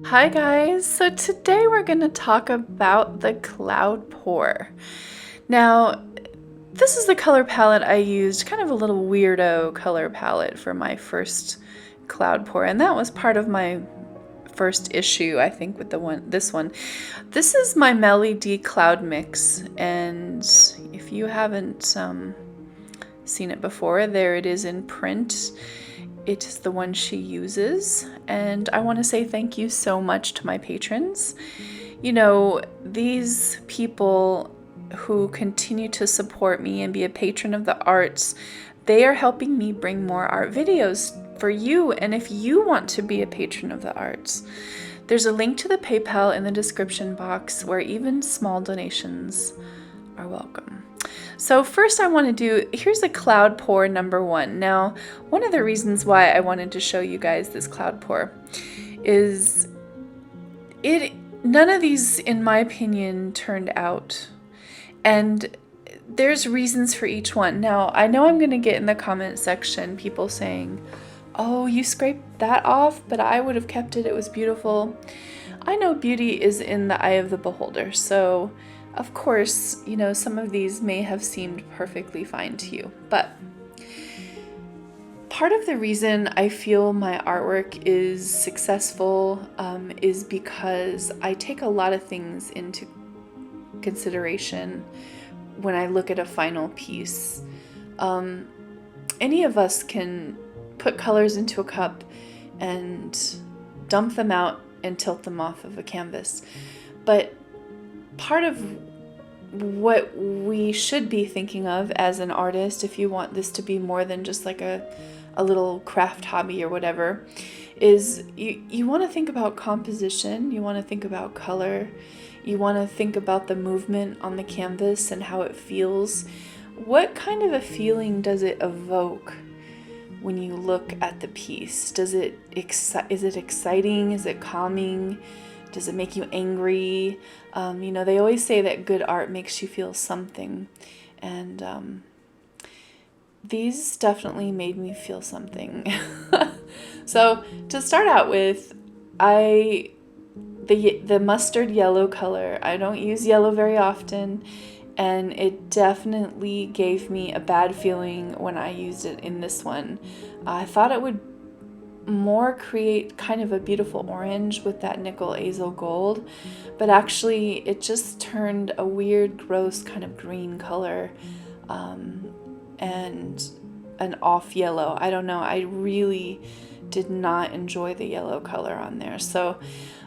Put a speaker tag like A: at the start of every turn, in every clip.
A: Hi guys, so today we're going to talk about the cloud pour. Now, this is the color palette I used, kind of a little weirdo color palette for my first cloud pour, and that was part of my first issue, I think, with this one. This is my MelyD cloud mix, and if you haven't seen it before, there it is in print. It is the one she uses, and I want to say thank you so much to my patrons. You know, these people who continue to support me and be a patron of the arts, they are helping me bring more art videos for you. And if you want to be a patron of the arts, there's a link to the PayPal in the description box where even small donations are welcome. So first I want to do, here's a cloud pour number 1. Now, one of the reasons why I wanted to show you guys this cloud pour is none of these, in my opinion, turned out. And there's reasons for each one. Now, I know I'm going to get in the comment section people saying, oh, you scraped that off, but I would have kept it. It was beautiful. I know beauty is in the eye of the beholder. So of course, you know, some of these may have seemed perfectly fine to you, but part of the reason I feel my artwork is successful is because I take a lot of things into consideration when I look at a final piece. Any of us can put colors into a cup and dump them out and tilt them off of a canvas, but part of what we should be thinking of as an artist, if you want this to be more than just like a little craft hobby or whatever, is you want to think about composition, you want to think about color, you want to think about the movement on the canvas and how it feels. What kind of a feeling does it evoke when you look at the piece? Is it exciting? Is it calming? Does it make you angry? You know, they always say that good art makes you feel something. And these definitely made me feel something. So to start out with, the mustard yellow color, I don't use yellow very often, and it definitely gave me a bad feeling when I used it in this one. I thought it would more create kind of a beautiful orange with that nickel azo gold, but actually it just turned a weird, gross kind of green color and an off yellow. I don't know, I really did not enjoy the yellow color on there. So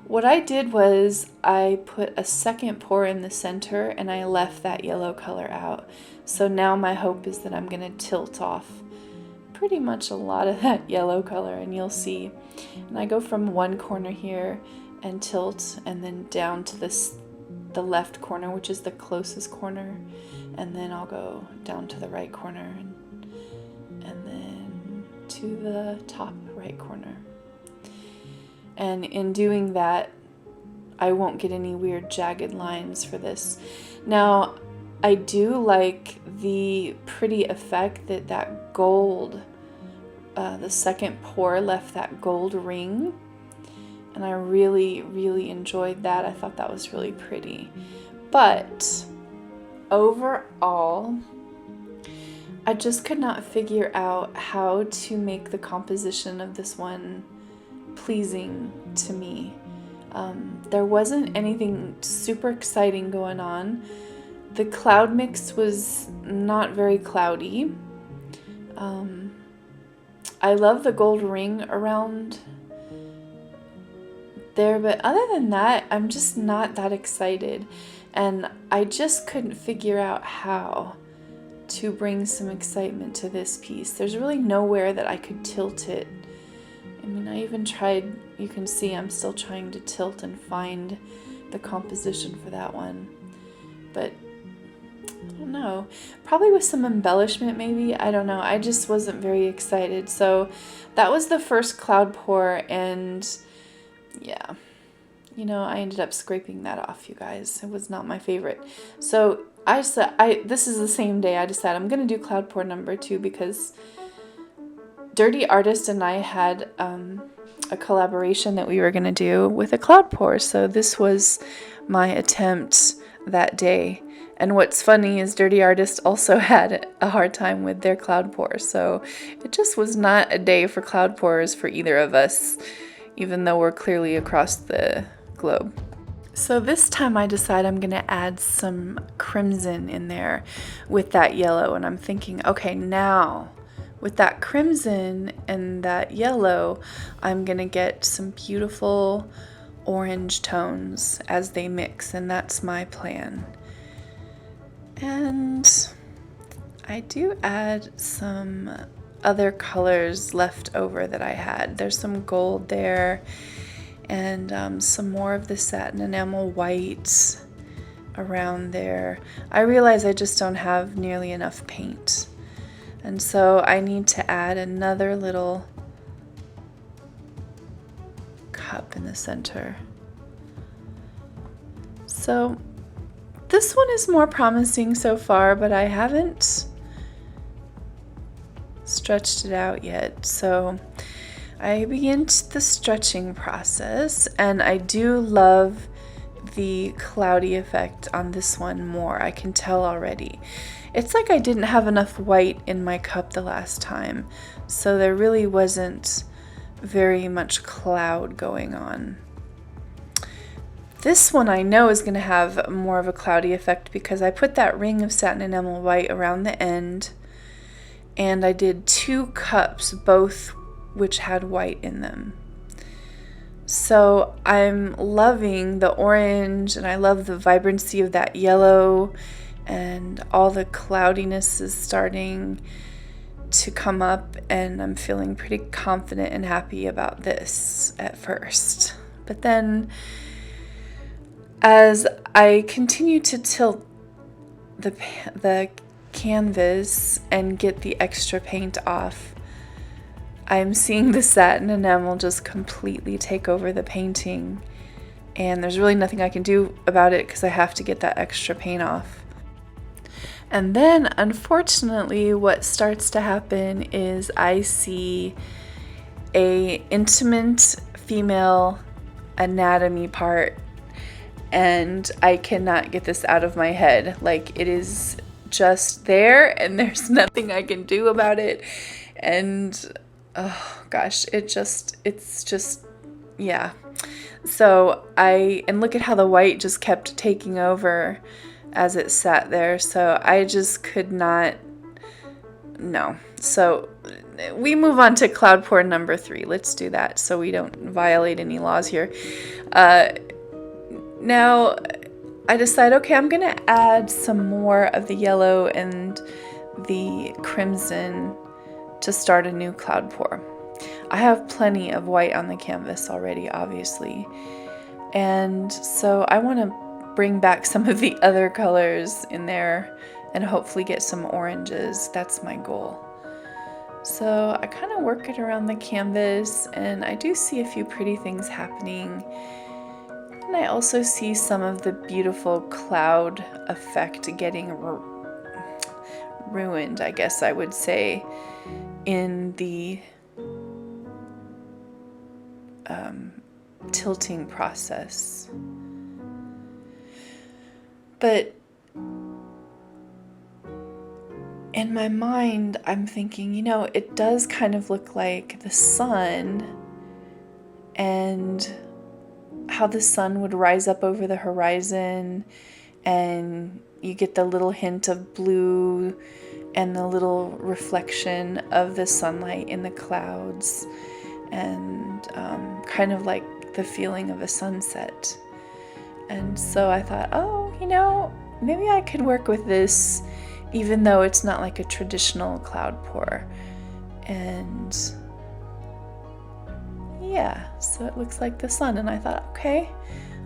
A: what I did was I put a second pour in the center and I left that yellow color out. So now my hope is that I'm going to tilt off pretty much a lot of that yellow color, and you'll see. And I go from one corner here and tilt, and then down to the left corner, which is the closest corner, and then I'll go down to the right corner and then to the top right corner. And in doing that, I won't get any weird jagged lines for this. Now, I do like the pretty effect that gold, the second pour left that gold ring, and I really, really enjoyed that. I thought that was really pretty. But overall, I just could not figure out how to make the composition of this one pleasing to me. There wasn't anything super exciting going on. The cloud mix was not very cloudy. I love the gold ring around there, but other than that, I'm just not that excited. And I just couldn't figure out how to bring some excitement to this piece. There's really nowhere that I could tilt it. I mean, I even tried, you can see I'm still trying to tilt and find the composition for that one. But I don't know, probably with some embellishment maybe, I don't know. I just wasn't very excited. So that was the first cloud pour, and yeah, you know, I ended up scraping that off, you guys. It was not my favorite. So this is the same day I decided I'm going to do cloud pour number 2 because Dirty Artist and I had a collaboration that we were going to do with a cloud pour. So this was my attempt that day. And what's funny is Dirty Artist also had a hard time with their cloud pour. So it just was not a day for cloud pours for either of us, even though we're clearly across the globe. So this time I decide I'm going to add some crimson in there with that yellow. And I'm thinking, okay, now with that crimson and that yellow, I'm going to get some beautiful orange tones as they mix. And that's my plan. And I do add some other colors left over that I had. There's some gold there. And some more of the satin enamel white around there. I realize I just don't have nearly enough paint. And so I need to add another little cup in the center. So this one is more promising so far, but I haven't stretched it out yet. So I begin the stretching process, and I do love the cloudy effect on this one more. I can tell already. It's like I didn't have enough white in my cup the last time, so there really wasn't very much cloud going on. This one I know is going to have more of a cloudy effect because I put that ring of satin enamel white around the end, and I did 2 cups, both which had white in them. So I'm loving the orange, and I love the vibrancy of that yellow, and all the cloudiness is starting to come up, and I'm feeling pretty confident and happy about this at first. But then as I continue to tilt the canvas and get the extra paint off, I'm seeing the satin enamel just completely take over the painting, and there's really nothing I can do about it because I have to get that extra paint off. And then unfortunately what starts to happen is I see a intimate female anatomy part, and I cannot get this out of my head. Like, it is just there and there's nothing I can do about it. And oh gosh, it's just, yeah. So and look at how the white just kept taking over as it sat there. So I just could not, no. So we move on to cloud pour number 3. Let's do that so we don't violate any laws here. Now I decide, okay, I'm gonna add some more of the yellow and the crimson to start a new cloud pour. I have plenty of white on the canvas already, obviously, and so I want to bring back some of the other colors in there and hopefully get some oranges. That's my goal. So I kind of work it around the canvas, and I do see a few pretty things happening, and I also see some of the beautiful cloud effect getting ruined, I guess I would say, in the tilting process. But in my mind, I'm thinking, you know, it does kind of look like the sun, and how the sun would rise up over the horizon, and you get the little hint of blue and the little reflection of the sunlight in the clouds, and kind of like the feeling of a sunset. And so I thought, oh, you know, maybe I could work with this even though it's not like a traditional cloud pour. And yeah, so it looks like the sun, and I thought, okay,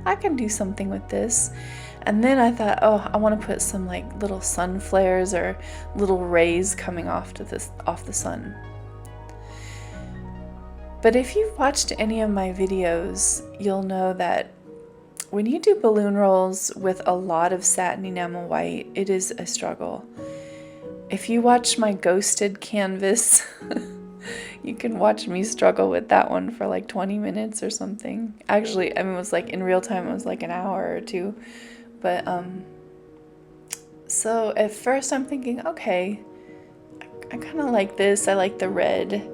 A: I can do something with this. And then I thought, oh, I want to put some like little sun flares or little rays coming off the sun. But if you've watched any of my videos, you'll know that when you do balloon rolls with a lot of satin enamel white, it is a struggle. If you watch my ghosted canvas You can watch me struggle with that one for like 20 minutes or something. Actually, I mean, it was like in real time, it was like an hour or two. But, so at first I'm thinking, okay, I kind of like this. I like the red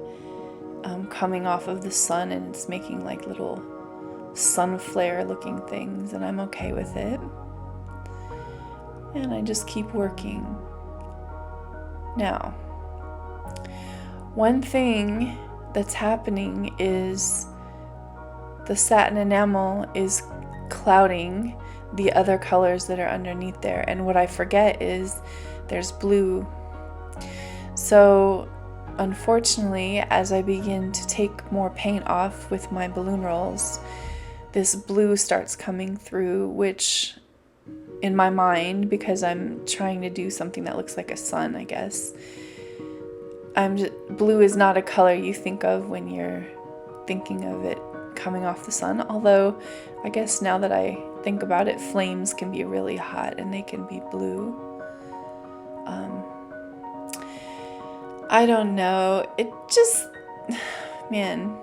A: coming off of the sun, and it's making like little sun flare looking things, and I'm okay with it. And I just keep working. Now, one thing that's happening is the satin enamel is clouding the other colors that are underneath there. And what I forget is there's blue. So unfortunately, as I begin to take more paint off with my balloon rolls, this blue starts coming through, which in my mind, because I'm trying to do something that looks like a sun, I guess, blue is not a color you think of when you're thinking of it coming off the sun. Although, I guess now that I think about it, flames can be really hot and they can be blue. I don't know. It just, man,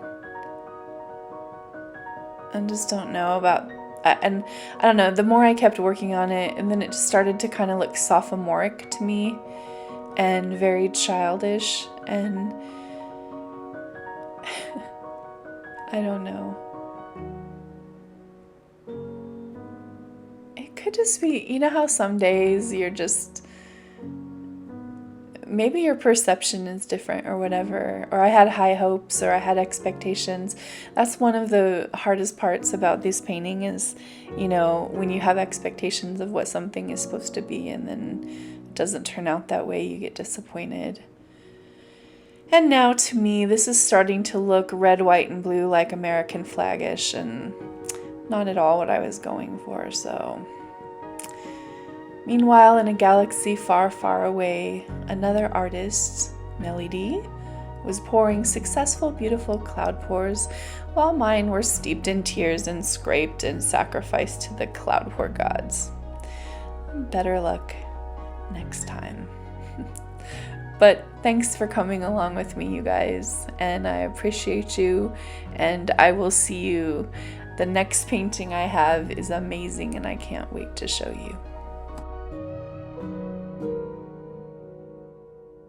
A: I just don't know about, and I don't know, the more I kept working on it, and then it just started to kind of look sophomoric to me and very childish, and I don't know. It could just be, you know how some days you're just, maybe your perception is different or whatever, or I had high hopes or I had expectations. That's one of the hardest parts about this painting is, you know, when you have expectations of what something is supposed to be and then it doesn't turn out that way, you get disappointed. And now to me, this is starting to look red, white, and blue like American flag-ish, and not at all what I was going for, so... Meanwhile, in a galaxy far, far away, another artist, MelyD, was pouring successful, beautiful cloud pours, while mine were steeped in tears and scraped and sacrificed to the cloud pour gods. Better luck next time. But thanks for coming along with me, you guys, and I appreciate you, and I will see you. The next painting I have is amazing, and I can't wait to show you.